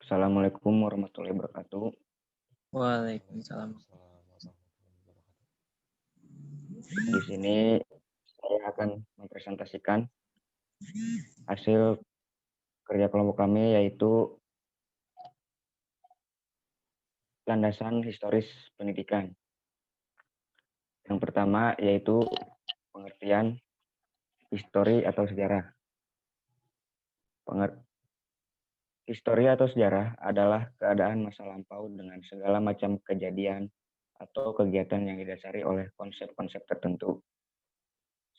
Assalamualaikum warahmatullahi wabarakatuh. Waalaikumsalam. Waalaikumsalam warahmatullahi wabarakatuh. Di sini saya akan mempresentasikan hasil kerja kelompok kami, yaitu landasan historis pendidikan. Yang pertama yaitu pengertian histori atau sejarah. Histori atau sejarah adalah keadaan masa lampau dengan segala macam kejadian atau kegiatan yang didasari oleh konsep-konsep tertentu.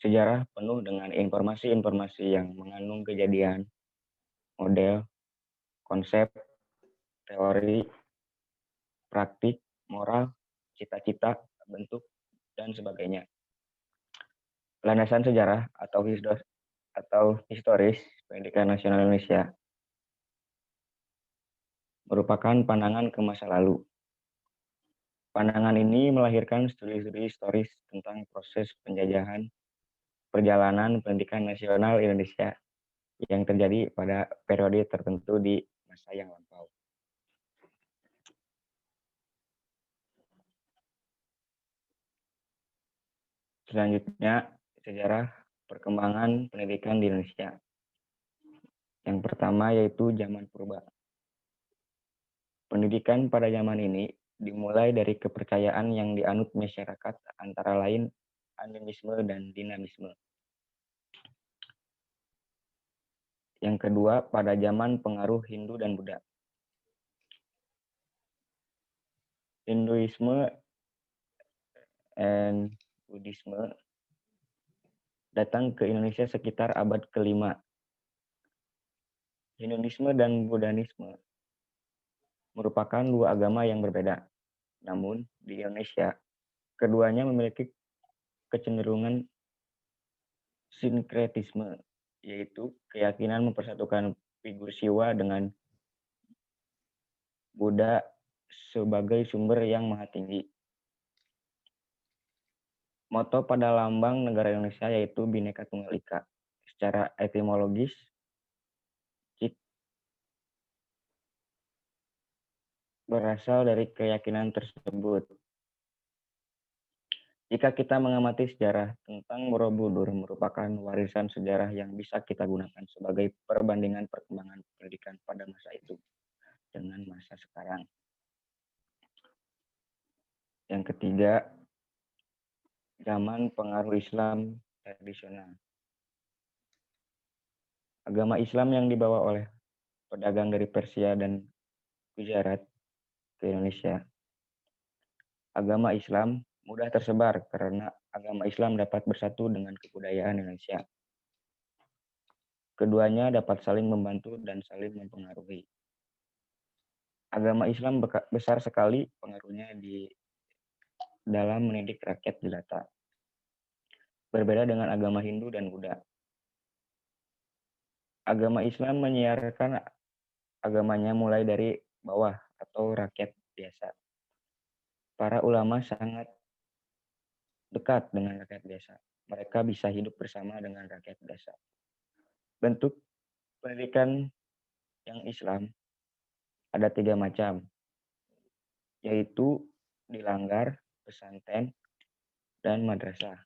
Sejarah penuh dengan informasi-informasi yang mengandung kejadian, model, konsep, teori, praktik, moral, cita-cita, bentuk, dan sebagainya. Landasan sejarah atau historis pendidikan nasional Indonesia merupakan pandangan ke masa lalu. Pandangan ini melahirkan studi-studi historis tentang proses penjajahan perjalanan pendidikan nasional Indonesia yang terjadi pada periode tertentu di masa yang lampau. Selanjutnya, sejarah perkembangan pendidikan di Indonesia. Yang pertama yaitu zaman purba. Pendidikan pada zaman ini dimulai dari kepercayaan yang dianut masyarakat, antara lain animisme dan dinamisme. Yang kedua, pada zaman pengaruh Hindu dan Buddha. Hinduisme dan Buddhisme datang ke Indonesia sekitar abad ke-5. Hinduisme dan Buddhisme merupakan dua agama yang berbeda. Namun, di Indonesia, keduanya memiliki kecenderungan sinkretisme, yaitu keyakinan mempersatukan figur Siwa dengan Buddha sebagai sumber yang maha tinggi. Moto pada lambang negara Indonesia yaitu Bhinneka Tunggal Ika. Secara etimologis, berasal dari keyakinan tersebut. Jika kita mengamati sejarah tentang Borobudur, merupakan warisan sejarah yang bisa kita gunakan sebagai perbandingan perkembangan pendidikan pada masa itu dengan masa sekarang. Yang ketiga, zaman pengaruh Islam tradisional. Agama Islam yang dibawa oleh pedagang dari Persia dan Gujarat ke Indonesia. Agama Islam mudah tersebar karena agama Islam dapat bersatu dengan kebudayaan Indonesia. Keduanya dapat saling membantu dan saling mempengaruhi. Agama Islam besar sekali pengaruhnya di dalam mendidik rakyat jelata. Berbeda dengan agama Hindu dan Buddha. Agama Islam menyiarkan agamanya mulai dari bawah atau rakyat biasa. Para ulama sangat dekat dengan rakyat biasa. Mereka bisa hidup bersama dengan rakyat biasa. Bentuk pendidikan yang Islam ada 3 macam, yaitu dilanggar, pesantren, dan madrasah.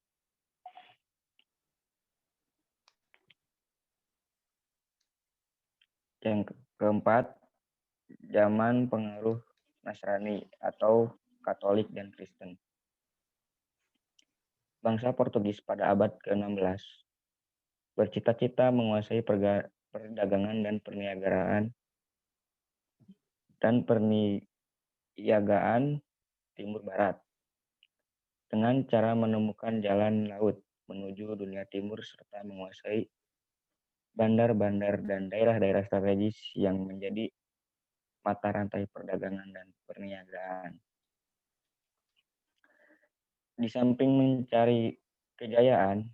Yang keempat, zaman pengaruh Nasrani atau Katolik dan Kristen. Bangsa Portugis pada abad ke-16 bercita-cita menguasai perdagangan dan perniagaan Timur Barat dengan cara menemukan jalan laut menuju dunia timur serta menguasai bandar-bandar dan daerah-daerah strategis yang menjadi mata rantai perdagangan dan perniagaan. Di samping mencari kejayaan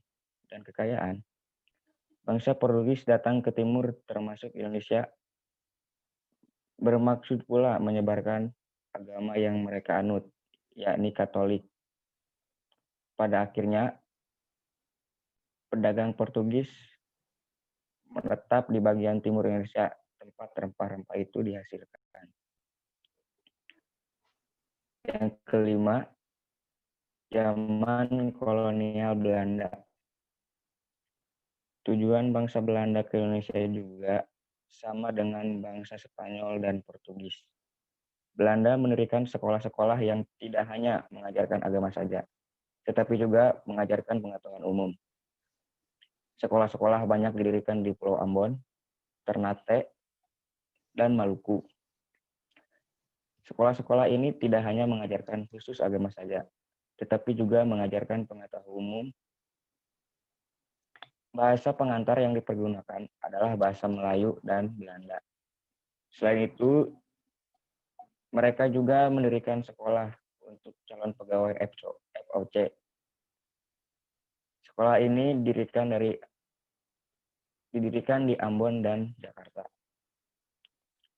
dan kekayaan, bangsa Portugis datang ke timur termasuk Indonesia bermaksud pula menyebarkan agama yang mereka anut, yakni Katolik. Pada akhirnya, pedagang Portugis menetap di bagian timur Indonesia, tempat rempah-rempah itu dihasilkan. Yang kelima, zaman kolonial Belanda. Tujuan bangsa Belanda ke Indonesia juga sama dengan bangsa Spanyol dan Portugis. Belanda mendirikan sekolah-sekolah yang tidak hanya mengajarkan agama saja, tetapi juga mengajarkan pengetahuan umum. Sekolah-sekolah banyak didirikan di Pulau Ambon, Ternate, dan Maluku. Sekolah-sekolah ini tidak hanya mengajarkan khusus agama saja, tetapi juga mengajarkan pengetahuan umum. Bahasa pengantar yang dipergunakan adalah bahasa Melayu dan Belanda. Selain itu, mereka juga mendirikan sekolah untuk calon pegawai FOC. Sekolah ini didirikan di Ambon dan Jakarta.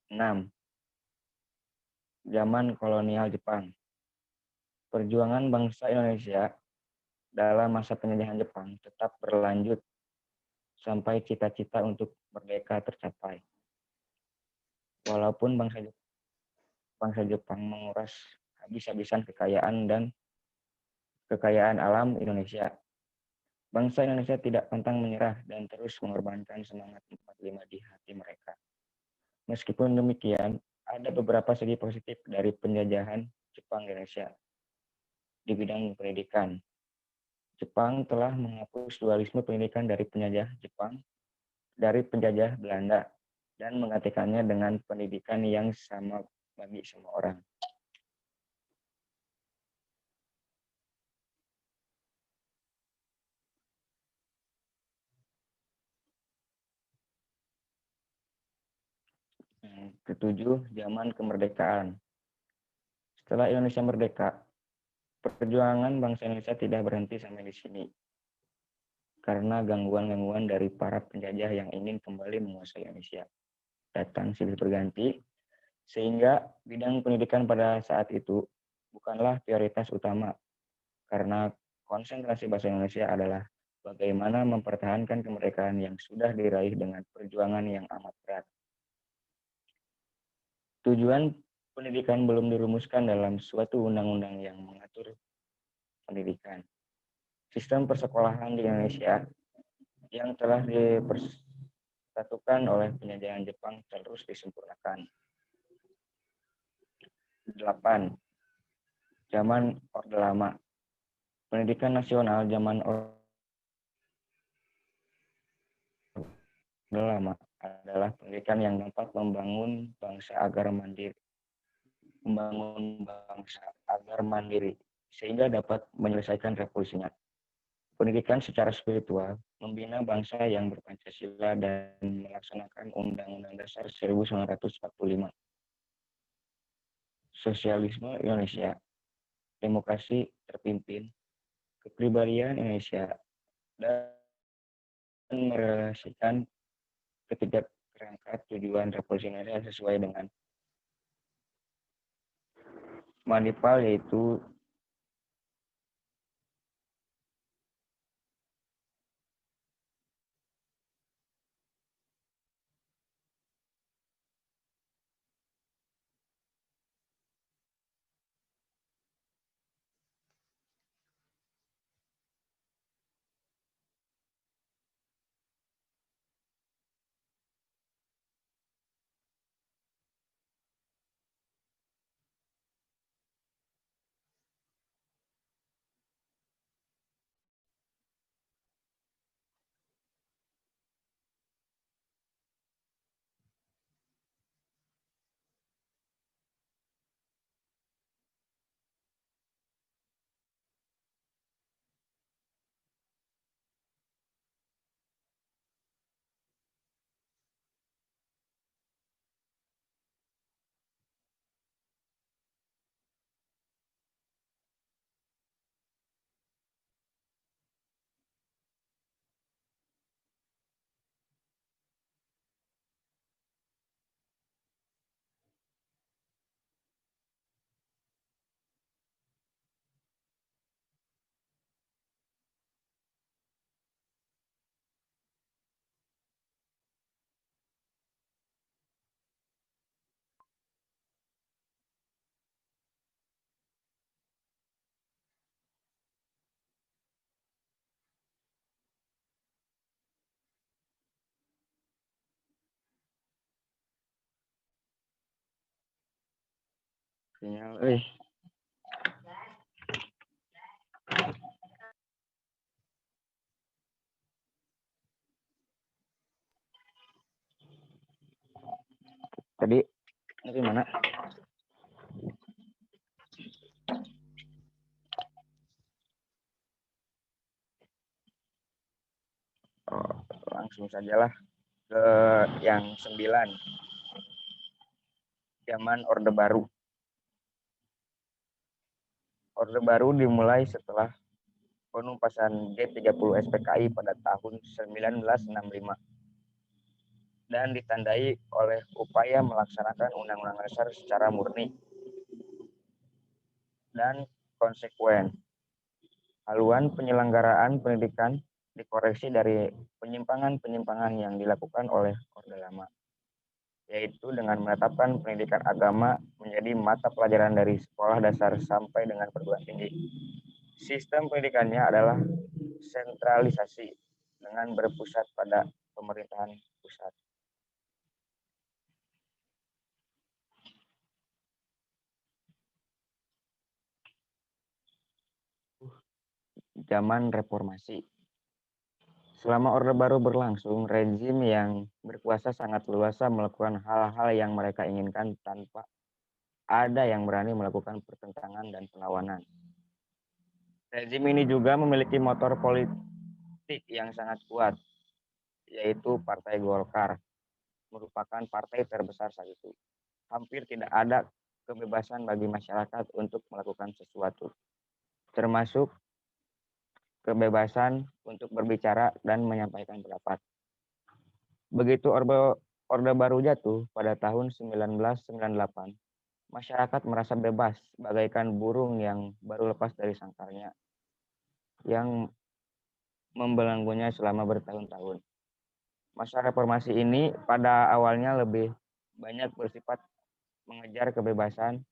6. Zaman kolonial Jepang. Perjuangan bangsa Indonesia dalam masa penjajahan Jepang tetap berlanjut sampai cita-cita untuk merdeka tercapai. Walaupun bangsa Jepang menguras habis-habisan kekayaan alam Indonesia, bangsa Indonesia tidak pantang menyerah dan terus mengorbankan semangat 45 di hati mereka. Meskipun demikian, ada beberapa segi positif dari penjajahan Jepang Indonesia. Di bidang pendidikan, Jepang telah menghapus dualisme pendidikan dari penjajah Belanda dan menggantikannya dengan pendidikan yang sama bagi semua orang. Ketujuh, zaman kemerdekaan. Setelah Indonesia merdeka, perjuangan bangsa Indonesia tidak berhenti sampai di sini. Karena gangguan-gangguan dari para penjajah yang ingin kembali menguasai Indonesia. Datang silih berganti, sehingga bidang pendidikan pada saat itu bukanlah prioritas utama. Karena konsentrasi bahasa Indonesia adalah bagaimana mempertahankan kemerdekaan yang sudah diraih dengan perjuangan yang amat berat. Tujuan pendidikan belum dirumuskan dalam suatu undang-undang yang mengatur pendidikan. Sistem persekolahan di Indonesia yang telah dipersatukan oleh penjajahan Jepang terus disempurnakan. 8. Zaman Orde Lama. Pendidikan nasional zaman Orde Lama adalah pendidikan yang dapat membangun bangsa agar mandiri, sehingga dapat menyelesaikan revolusinya. Pendidikan secara spiritual membina bangsa yang berpancasila dan melaksanakan Undang-Undang Dasar 1945. Sosialisme Indonesia, demokrasi terpimpin, kepribadian Indonesia, dan merelasikan ketiga kerangka tujuan revolusi Indonesia sesuai dengan Manipal, yaitu Sinyal, tadi dari mana? Oh, langsung sajalah ke yang 9. Zaman Orde Baru. Orde Baru dimulai setelah penumpasan G30 SPKI pada tahun 1965 dan ditandai oleh upaya melaksanakan Undang-Undang Dasar secara murni dan konsekuen. Haluan penyelenggaraan pendidikan dikoreksi dari penyimpangan-penyimpangan yang dilakukan oleh Orde Lama, yaitu dengan menetapkan pendidikan agama menjadi mata pelajaran dari sekolah dasar sampai dengan perguruan tinggi. Sistem pendidikannya adalah sentralisasi dengan berpusat pada pemerintahan pusat. Zaman reformasi. Selama Orde Baru berlangsung, rezim yang berkuasa sangat leluasa melakukan hal-hal yang mereka inginkan tanpa ada yang berani melakukan pertentangan dan perlawanan. Rezim ini juga memiliki motor politik yang sangat kuat, yaitu Partai Golkar, merupakan partai terbesar saat itu. Hampir tidak ada kebebasan bagi masyarakat untuk melakukan sesuatu, termasuk kebebasan untuk berbicara dan menyampaikan pendapat. Begitu Orde Baru jatuh pada tahun 1998, masyarakat merasa bebas bagaikan burung yang baru lepas dari sangkarnya yang membelenggunya selama bertahun-tahun. Masa reformasi ini pada awalnya lebih banyak bersifat mengejar kebebasan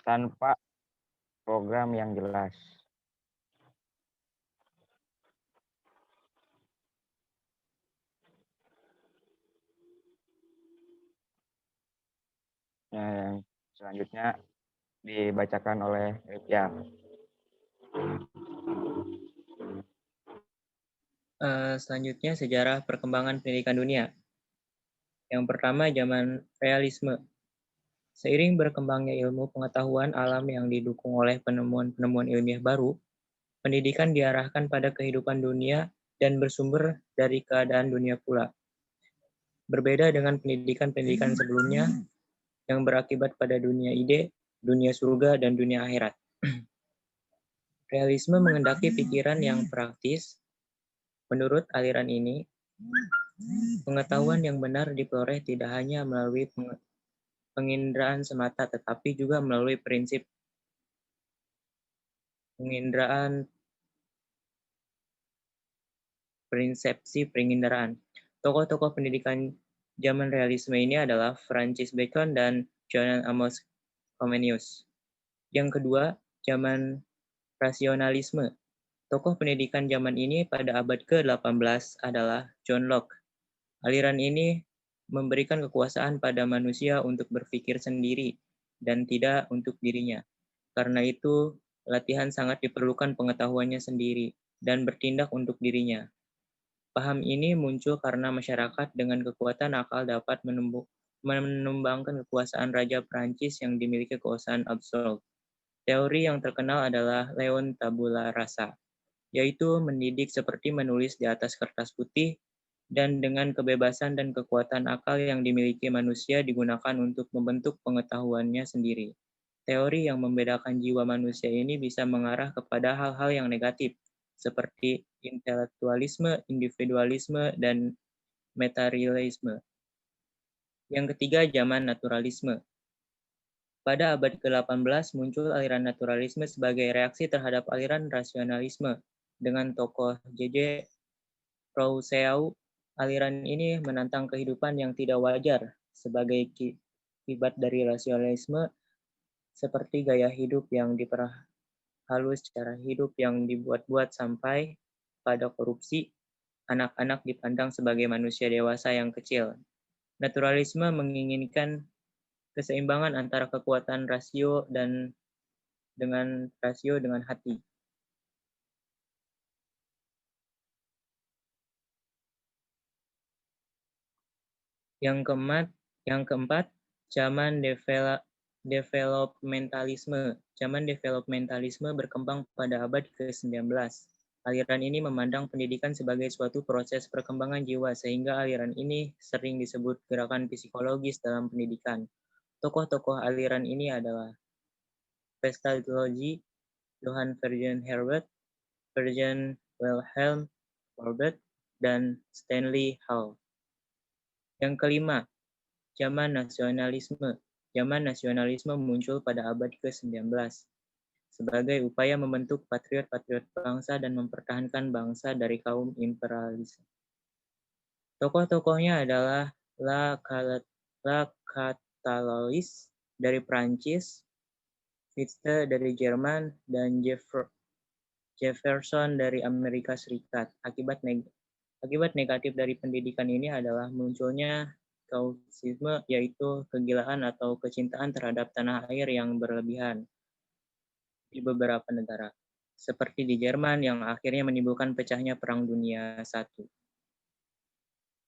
tanpa program yang jelas. Yang selanjutnya dibacakan oleh Ripya. Selanjutnya sejarah perkembangan pendidikan dunia. Yang pertama zaman realisme. Seiring berkembangnya ilmu pengetahuan alam yang didukung oleh penemuan-penemuan ilmiah baru, pendidikan diarahkan pada kehidupan dunia dan bersumber dari keadaan dunia pula. Berbeda dengan pendidikan-pendidikan sebelumnya yang berakibat pada dunia ide, dunia surga, dan dunia akhirat. Realisme menghendaki pikiran yang praktis. Menurut aliran ini, pengetahuan yang benar diperoleh tidak hanya melalui penginderaan semata, tetapi juga melalui prinsip penginderaan prinsepsi penginderaan. Tokoh-tokoh pendidikan zaman realisme ini adalah Francis Bacon dan John Amos Comenius. Yang kedua, zaman rasionalisme. Tokoh pendidikan zaman ini pada abad ke-18 adalah John Locke. Aliran ini memberikan kekuasaan pada manusia untuk berpikir sendiri dan tidak untuk dirinya. Karena itu, latihan sangat diperlukan pengetahuannya sendiri dan bertindak untuk dirinya. Paham ini muncul karena masyarakat dengan kekuatan akal dapat menumbangkan kekuasaan Raja Prancis yang dimiliki kekuasaan absolut. Teori yang terkenal adalah Leon Tabula Rasa, yaitu mendidik seperti menulis di atas kertas putih, dan dengan kebebasan dan kekuatan akal yang dimiliki manusia digunakan untuk membentuk pengetahuannya sendiri. Teori yang membedakan jiwa manusia ini bisa mengarah kepada hal-hal yang negatif, seperti intelektualisme, individualisme, dan materialisme. Yang ketiga, zaman naturalisme. Pada abad ke-18 muncul aliran naturalisme sebagai reaksi terhadap aliran rasionalisme. Dengan tokoh J.J. Rousseau, aliran ini menantang kehidupan yang tidak wajar sebagai akibat dari rasionalisme, seperti gaya hidup yang diperhalus, cara hidup yang dibuat-buat sampai pada korupsi. Anak-anak dipandang sebagai manusia dewasa yang kecil. Naturalisme menginginkan keseimbangan antara kekuatan rasio dengan hati. Yang keempat, zaman developmentalisme. Zaman developmentalisme berkembang pada abad ke-19. Aliran ini memandang pendidikan sebagai suatu proses perkembangan jiwa, sehingga aliran ini sering disebut gerakan psikologis dalam pendidikan. Tokoh-tokoh aliran ini adalah Pestalozzi, Johann Friedrich Herbert, Friedrich Wilhelm Robert, dan Stanley Hall. Yang kelima, zaman nasionalisme. Zaman nasionalisme muncul pada abad ke-19 sebagai upaya membentuk patriot-patriot bangsa dan mempertahankan bangsa dari kaum imperialis. Tokoh-tokohnya adalah La Catalois dari Prancis, Fichte dari Jerman, dan Jefferson dari Amerika Serikat. Akibat negatif dari pendidikan ini adalah munculnya Gaussisme, yaitu kegilaan atau kecintaan terhadap tanah air yang berlebihan di beberapa negara, seperti di Jerman yang akhirnya menimbulkan pecahnya Perang Dunia I.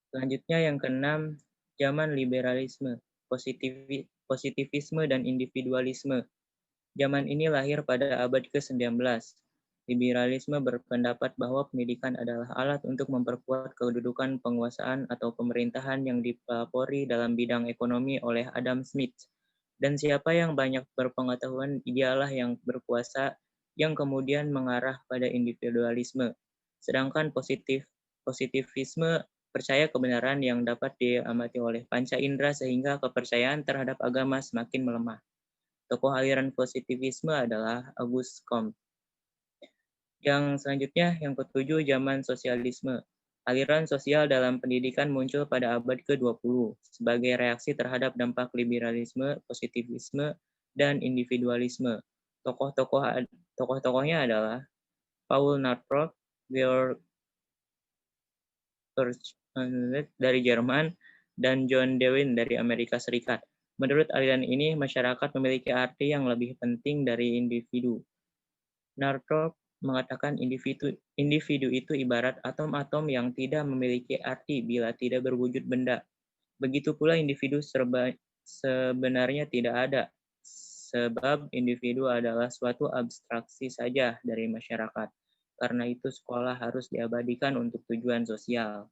Selanjutnya yang keenam, zaman liberalisme, positivisme dan individualisme. Zaman ini lahir pada abad ke-19. Liberalisme berpendapat bahwa pendidikan adalah alat untuk memperkuat kedudukan penguasaan atau pemerintahan yang dipelopori dalam bidang ekonomi oleh Adam Smith. Dan siapa yang banyak berpengetahuan, dialah yang berkuasa, yang kemudian mengarah pada individualisme. Sedangkan positivisme percaya kebenaran yang dapat diamati oleh panca indera sehingga kepercayaan terhadap agama semakin melemah. Tokoh aliran positivisme adalah Auguste Comte. Yang selanjutnya, yang ketujuh, zaman sosialisme. Aliran sosial dalam pendidikan muncul pada abad ke-20 sebagai reaksi terhadap dampak liberalisme, positivisme, dan individualisme. Tokoh-tokohnya adalah Paul Northrop, Georg dari Jerman, dan John Dewey dari Amerika Serikat. Menurut aliran ini, masyarakat memiliki arti yang lebih penting dari individu. Northrop mengatakan individu itu ibarat atom-atom yang tidak memiliki arti bila tidak berwujud benda. Begitu pula individu sebenarnya tidak ada, sebab individu adalah suatu abstraksi saja dari masyarakat. Karena itu sekolah harus diabadikan untuk tujuan sosial.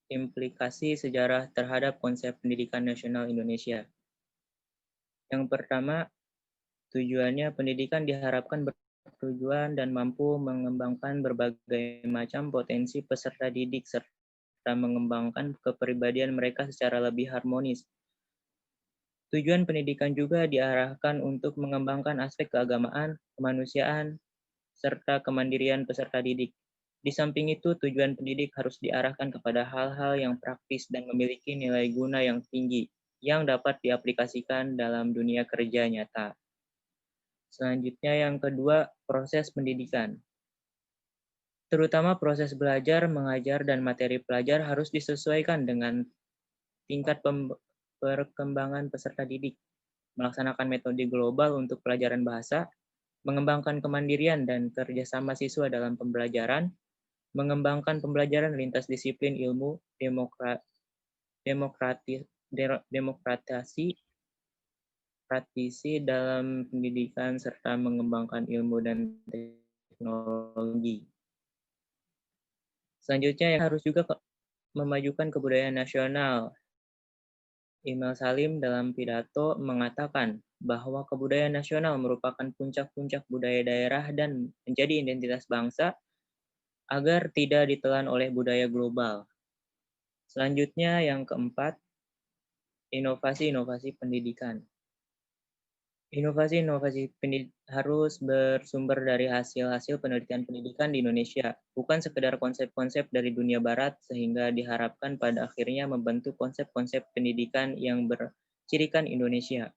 Implikasi sejarah terhadap konsep pendidikan nasional Indonesia. Yang pertama, tujuannya pendidikan diharapkan bertujuan dan mampu mengembangkan berbagai macam potensi peserta didik serta mengembangkan kepribadian mereka secara lebih harmonis. Tujuan pendidikan juga diarahkan untuk mengembangkan aspek keagamaan, kemanusiaan, serta kemandirian peserta didik. Di samping itu, tujuan pendidik harus diarahkan kepada hal-hal yang praktis dan memiliki nilai guna yang tinggi, yang dapat diaplikasikan dalam dunia kerja nyata. Selanjutnya yang kedua, proses pendidikan. Terutama proses belajar, mengajar, dan materi pelajar harus disesuaikan dengan tingkat perkembangan peserta didik. Melaksanakan metode global untuk pelajaran bahasa, mengembangkan kemandirian dan kerjasama siswa dalam pembelajaran, mengembangkan pembelajaran lintas disiplin ilmu, demokratisasi praktisi dalam pendidikan, serta mengembangkan ilmu dan teknologi. Selanjutnya yang harus juga memajukan kebudayaan nasional. Imam Salim dalam pidato mengatakan bahwa kebudayaan nasional merupakan puncak-puncak budaya daerah dan menjadi identitas bangsa agar tidak ditelan oleh budaya global. Selanjutnya yang keempat, inovasi-inovasi pendidikan. Inovasi-inovasi harus bersumber dari hasil-hasil penelitian pendidikan di Indonesia, bukan sekedar konsep-konsep dari dunia barat, sehingga diharapkan pada akhirnya membentuk konsep-konsep pendidikan yang bercirikan Indonesia.